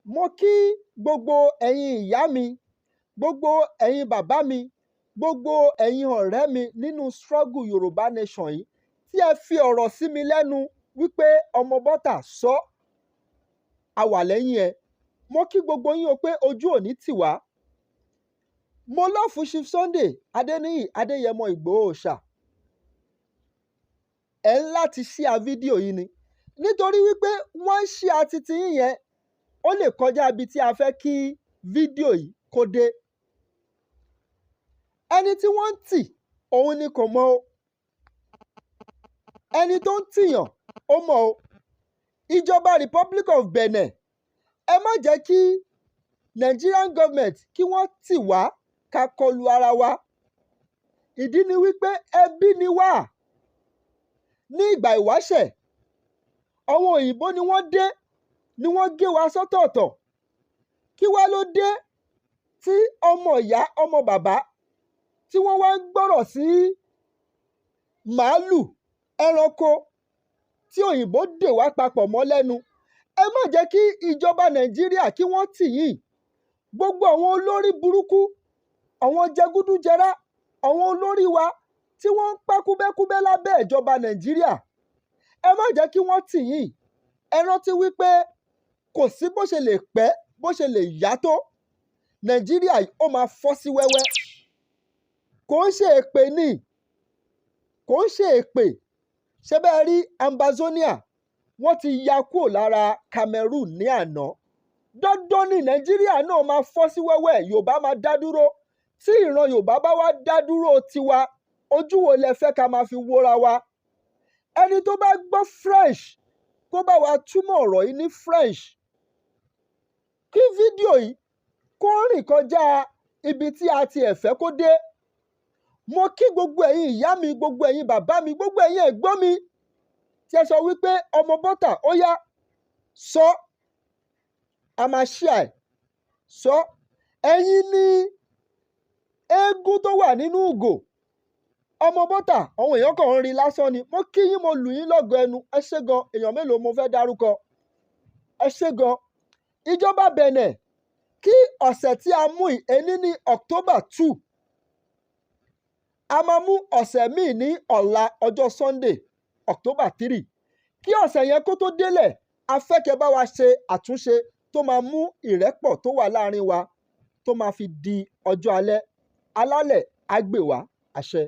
Mo kí gbogbo ẹ̀yin ìyá mi, gbogbo ẹ̀yin bàbá mi, gbogbo ẹ̀yin ọ̀rẹ́ mi nínú struggle Yorùbá nation yìí tí ẹ fi ọ̀rọ̀ sí mi lẹ́nu wípé ọmọ bọ́tà sọ a wà lẹ́yìn ẹ. Mo kí gbogbo yín o pé ojú ò ní tì wá. Mo lọ́ọ̀fù Chief Sunday Adéníyì Adéyẹmọ Ìgbòho Òòṣà. Ẹ ń láti ṣíà fídíò yìí ni nítorí wípé wọ́n ń ṣíà titi yín yẹn ó lè kọjá ibi tí a fẹ́ kí fídíò yìí kó dé. Ẹni tí wọ́n ń tì òun ni kò mọ̀ o. Ẹni tó ń tìyàn ó mọ̀ o. Ìjọba Republic of Benin, ẹ má jẹ́ kí Nigerian government kí wọ́n tì wá ká kọlu ara wa. Ìdí ni wípé ẹbí ni wá. Ní ìgbà ìwáṣẹ̀, àwọn òyìnbó ni wọ́n dé, ni wọ́n gé wa sọ́tọ̀ọ̀tọ̀. Kí wá ló dé tí ọmọ ìyá ọmọ bàbá tí wọ́n wá ń gbọ́rọ̀ sí màálù ẹranko tí òyìnbó dè wá papọ̀ mọ́ lẹ́nu? Ẹ má jẹ́ kí ìjọba Nàìjíríà kí wọ́n tì yín. Gbogbo àwọn olórí burúkú, àwọn jẹgúdújẹrá, àwọn olórí wa tí wọ́n ń pa kúbẹ́kúbẹ́ lábẹ́ ìjọba Nàìjíríà, ẹ má jẹ́ kí wọ́n tì yín. Ẹ rántí wípé kò sí bó ṣe lè pẹ́, bó ṣe lè yá tó, Nàìjíríà ó máa fọ́ sí wẹ́wẹ́. Kò ń ṣe èpè ni, kò ń ṣe èpè. Ṣé bẹ́ẹ̀ rí Ambazonia? Wọ́n ti ya kúrò lára Cameroon ní àná. Dandan ni Nàìjíríà náà máa fọ́ sí wẹ́wẹ́. Yorùbá máa dá dúró. Tí ìran Yorùbá bá wá dá dúró tiwa, ojú wo lẹ fẹ́ ká máa fi wóra wa? Ẹni tó bá gbọ́ French kó bá wa túmọ̀ ọ̀rọ̀ yìí ní French. Kí fídíò yìí kó rìn kọjá ibi tí a ti ẹ̀fẹ́ kó dé. Mo kí gbogbo ẹ̀yin ìyá mi, gbogbo ẹ̀yin bàbá mi, gbogbo ẹ̀yin ẹ̀gbọ́n mi tí ẹ sọ wípé ọmọ bọ́tà ó yá sọ, a máa ṣíà ẹ̀ sọ. Ẹ̀yin ni eégún tó wà nínú ìgò. Ọmọ bọ́tà àwọn èèyàn kan ń rí lásán ni. Mo kí yín, mo lù yín lọ́gọ ẹnu. Ẹ ṣé gan. Èèyàn mélòó mo fẹ́ dárúkọ? Ẹ ṣé gan. Ìjọba Benin, kí ọ̀sẹ̀ tí a mú yìí, èní ní October 2, a máa mú ọ̀sẹ̀ míì ní ọ̀la ọjọ́ Sunday October 3. Kí ọ̀sẹ̀ yẹn kó tó délẹ̀, a fẹ́ kẹ́ bá wa ṣe àtúnṣe tó máa mú ìrẹ́pọ̀ tó wà láàrin wa tó máa fi di ọjọ́ alẹ́. Alálẹ̀ á gbè wá. Àṣẹ.